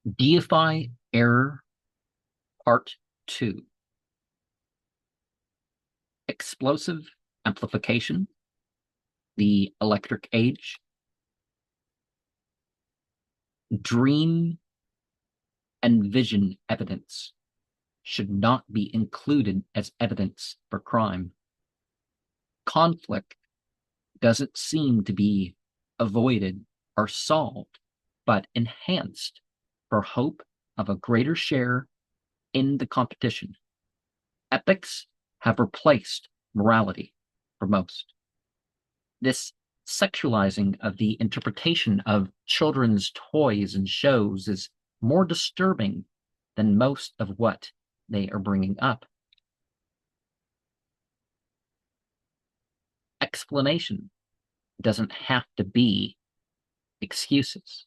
Deify Error Part 2. Explosive Amplification, the Electric Age, Dream and Vision Evidence should not be included as evidence for crime. Conflict doesn't seem to be avoided or solved, but enhanced for hope of a greater share in the competition. Ethics have replaced morality for most. This sexualizing of the interpretation of children's toys and shows is more disturbing than most of what they are bringing up. Explanation doesn't have to be excuses.